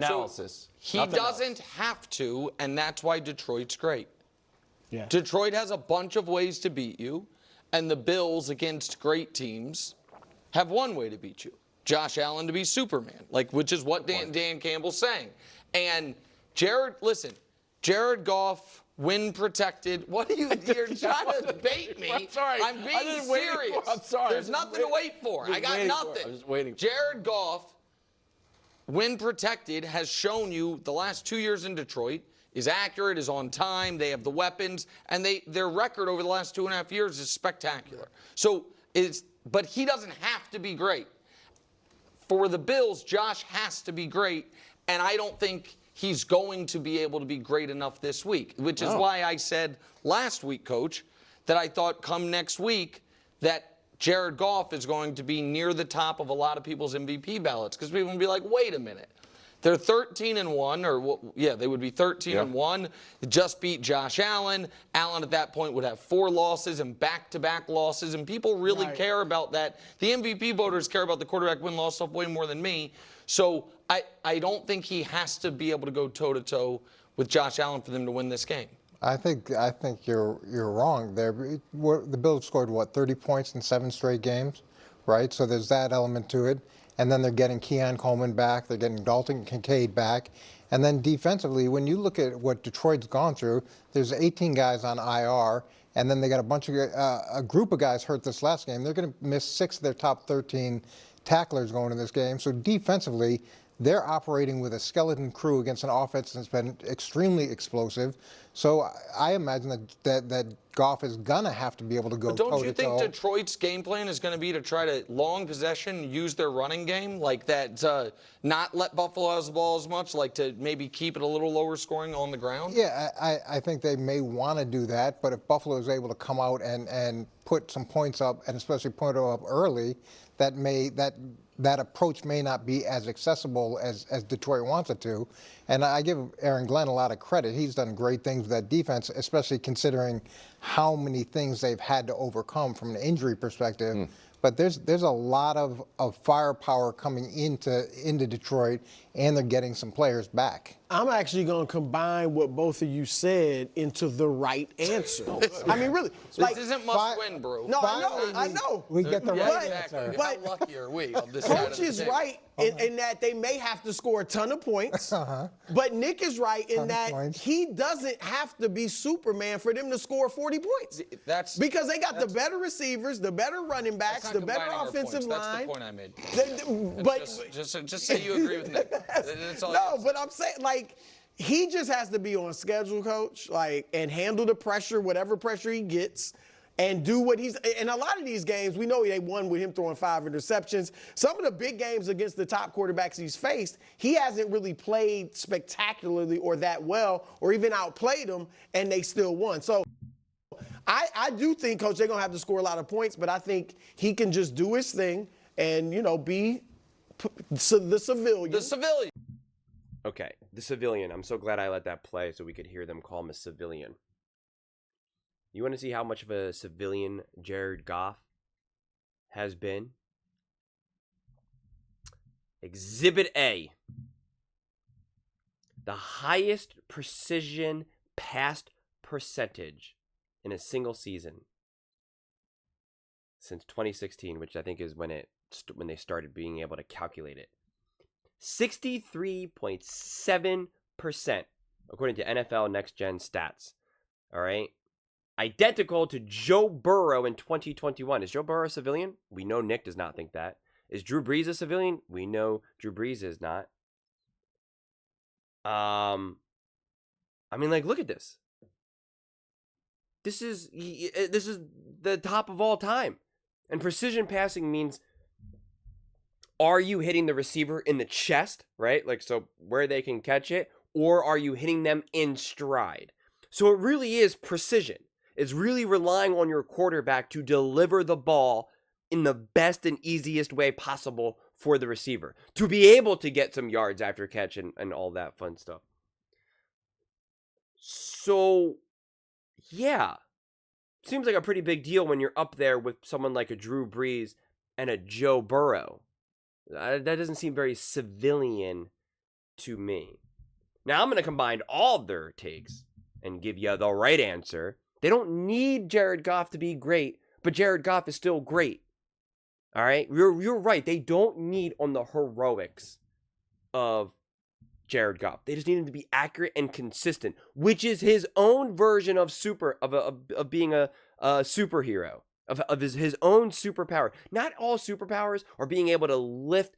analysis. So he doesn't have to, and that's why Detroit's great. Yeah. Detroit has a bunch of ways to beat you, and the Bills against great teams have one way to beat you. Josh Allen to be Superman, which is what Dan Campbell's saying. And Jared Goff, wind protected. What are you? You're trying to bait me. I'm sorry. I'm being serious. I'm sorry. There's nothing to wait for. I got nothing. I'm just waiting. Jared Goff, wind protected, has shown you the last 2 years in Detroit is accurate, is on time. They have the weapons, and their record over the last 2.5 years is spectacular. So but he doesn't have to be great. For the Bills, Josh has to be great, and I don't think he's going to be able to be great enough this week, which is why I said last week, Coach, that I thought come next week that Jared Goff is going to be near the top of a lot of people's MVP ballots, because people will be like, wait a minute. They're 13-1, they would be 13-1. Just beat Josh Allen. Allen at that point would have 4 losses and back-to-back losses, and people really care about that. The MVP voters care about the quarterback win-loss stuff way more than me. So I don't think he has to be able to go toe-to-toe with Josh Allen for them to win this game. I think you're wrong there. The Bills scored 30 points in 7 straight games, right? So there's that element to it. And then they're getting Keon Coleman back. They're getting Dalton Kincaid back. And then defensively, when you look at what Detroit's gone through, there's 18 guys on IR, and then they got a group of guys hurt this last game. They're going to miss 6 of their top 13 tacklers going in this game. So defensively, they're operating with a skeleton crew against an offense that's been extremely explosive. So I imagine that Goff is going to have to be able to go toe-to-toe. Don't you think Detroit's game plan is going to be to try to long possession, use their running game, like that, not let Buffalo have the ball as much, like to maybe keep it a little lower scoring on the ground? Yeah, I think they may want to do that, but if Buffalo is able to come out and put some points up, and especially point them up early, that approach may not be as accessible as Detroit wants it to. And I give Aaron Glenn a lot of credit. He's done great things with that defense, especially considering how many things they've had to overcome from an injury perspective. But there's a lot of firepower coming into Detroit, and they're getting some players back. I'm actually going to combine what both of you said into the right answer. I mean, really. This isn't must-win, bro. No, I know. We get the right exactly. answer. How lucky are we on this Coach is right in that they may have to score a ton of points. But Nick is right in that he doesn't have to be Superman for them to score 40 points. Because they got the better receivers, the better running backs, the better offensive line. That's the point I made. But just say you agree with Nick. That's all no, but I'm saying, he just has to be on schedule, Coach, and handle the pressure, whatever pressure he gets, and do what he's. And a lot of these games, we know they won with him throwing 5 interceptions. Some of the big games against the top quarterbacks he's faced, he hasn't really played spectacularly or that well, or even outplayed them, and they still won. So I do think, Coach, they're going to have to score a lot of points, but I think he can just do his thing and, be the civilian. The civilian. Okay, the civilian. I'm so glad I let that play so we could hear them call him a civilian. You want to see how much of a civilian Jared Goff has been? Exhibit A. The highest precision pass percentage in a single season since 2016, which I think is when they started being able to calculate it. 63.7%, according to NFL Next Gen Stats. All right? Identical to Joe Burrow in 2021. Is Joe Burrow a civilian? We know Nick does not think that. Is Drew Brees a civilian? We know Drew Brees is not. Look at this. This is the top of all time. And precision passing means, are you hitting the receiver in the chest, right? So where they can catch it, or are you hitting them in stride? So it really is precision. It's really relying on your quarterback to deliver the ball in the best and easiest way possible for the receiver, to be able to get some yards after catch and all that fun stuff. So, yeah. Seems like a pretty big deal when you're up there with someone like a Drew Brees and a Joe Burrow. That doesn't seem very civilian to me. Now, I'm going to combine all of their takes and give you the right answer. They don't need Jared Goff to be great, but Jared Goff is still great. All right? You're right. They don't need on the heroics of Jared Goff. They just need him to be accurate and consistent, which is his own version of being a superhero, of his own superpower. Not all superpowers are being able to lift,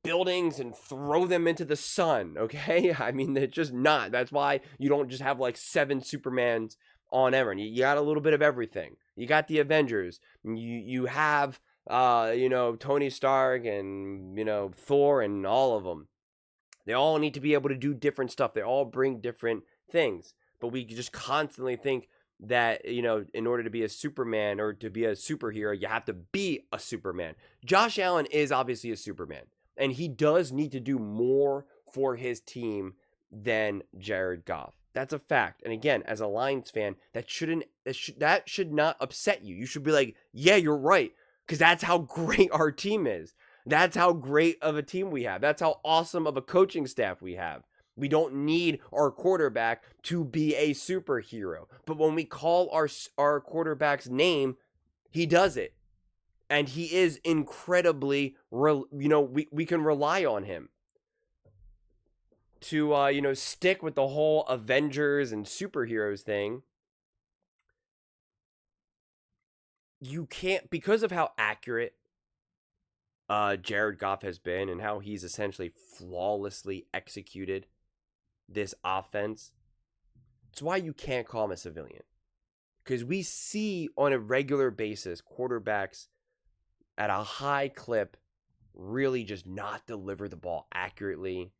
buildings and throw them into the sun, okay? I mean, they're just not. That's why you don't just have like 7 Supermans on Everett. You got a little bit of everything. You got the Avengers. You have, Tony Stark and, Thor and all of them. They all need to be able to do different stuff. They all bring different things. But we just constantly think that, in order to be a Superman or to be a superhero, you have to be a Superman. Josh Allen is obviously a Superman, and he does need to do more for his team than Jared Goff. That's a fact. And again, as a Lions fan, that should not upset you. You should be like, yeah, you're right, because that's how great our team is. That's how great of a team we have. That's how awesome of a coaching staff we have. We don't need our quarterback to be a superhero. But when we call our quarterback's name, he does it. And he is incredibly, we can rely on him to, stick with the whole Avengers and superheroes thing. You can't, because of how accurate Jared Goff has been and how he's essentially flawlessly executed this offense. It's why you can't call him a civilian. Because we see on a regular basis quarterbacks at a high clip really just not deliver the ball accurately,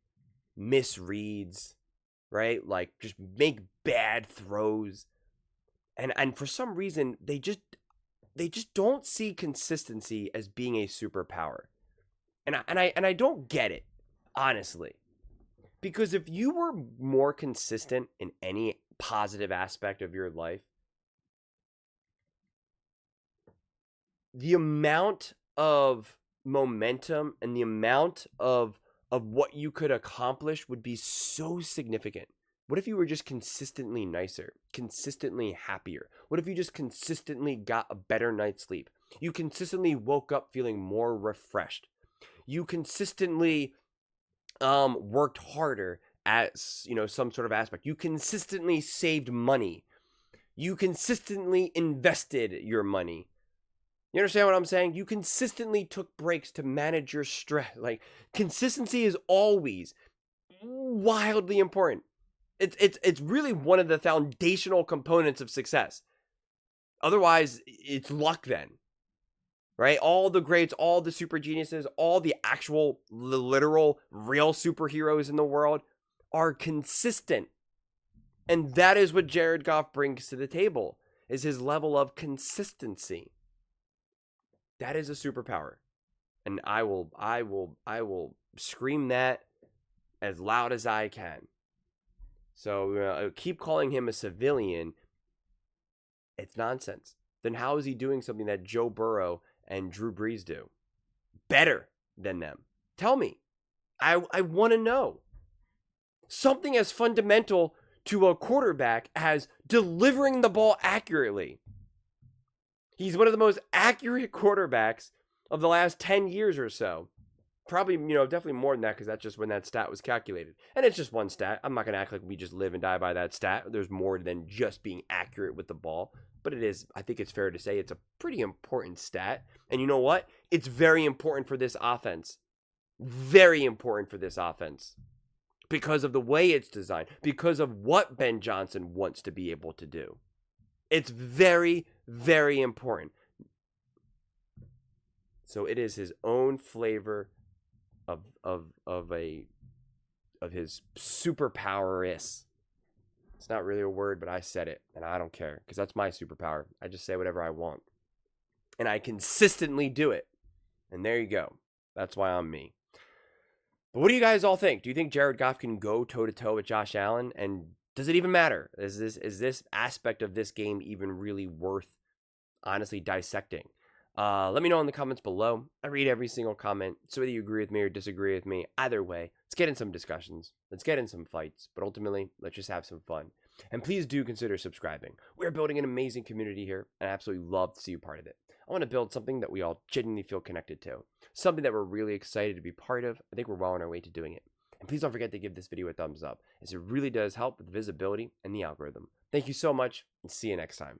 misreads, right? Like just make bad throws. And for some reason they just don't see consistency as being a superpower. And I don't get it, honestly. Because if you were more consistent in any positive aspect of your life, the amount of momentum and the amount of what you could accomplish would be so significant. What if you were just consistently nicer, consistently happier? What if you just consistently got a better night's sleep? You consistently woke up feeling more refreshed. You consistently worked harder at, some sort of aspect. You consistently saved money. You consistently invested your money. You understand what I'm saying? You consistently took breaks to manage your stress. Like, consistency is always wildly important. It's really one of the foundational components of success. Otherwise, it's luck then. Right? All the greats, all the super geniuses, all the actual, literal, real superheroes in the world are consistent. And that is what Jared Goff brings to the table, is his level of consistency. That is a superpower. And I will scream that as loud as I can. So keep calling him a civilian. It's nonsense. Then how is he doing something that Joe Burrow and Drew Brees do better than them? Tell me. I want to know. Something as fundamental to a quarterback as delivering the ball accurately. He's one of the most accurate quarterbacks of the last 10 years or so. Probably, definitely more than that, because that's just when that stat was calculated. And it's just one stat. I'm not going to act like we just live and die by that stat. There's more than just being accurate with the ball. But it is, I think it's fair to say, it's a pretty important stat. And you know what? It's very important for this offense. Very important for this offense. Because of the way it's designed. Because of what Ben Johnson wants to be able to do. It's very, very important. So it is his own flavor of his superpower-is. It's not really a word, but I said it, and I don't care, because that's my superpower. I just say whatever I want. And I consistently do it. And there you go. That's why I'm me. But what do you guys all think? Do you think Jared Goff can go toe-to-toe with Josh Allen? And does it even matter? Is this aspect of this game even really worth honestly dissecting? Let me know in the comments below. I read every single comment, so whether you agree with me or disagree with me, either way, Let's get in some discussions. Let's get in some fights. But ultimately, let's just have some fun. And please do consider subscribing. We're building an amazing community here, and I absolutely love to see you part of it. I want to build something that we all genuinely feel connected to. Something that we're really excited to be part of. I think we're well on our way to doing it. And please don't forget to give this video a thumbs up, as it really does help with visibility and the algorithm. Thank you so much, and see you next time.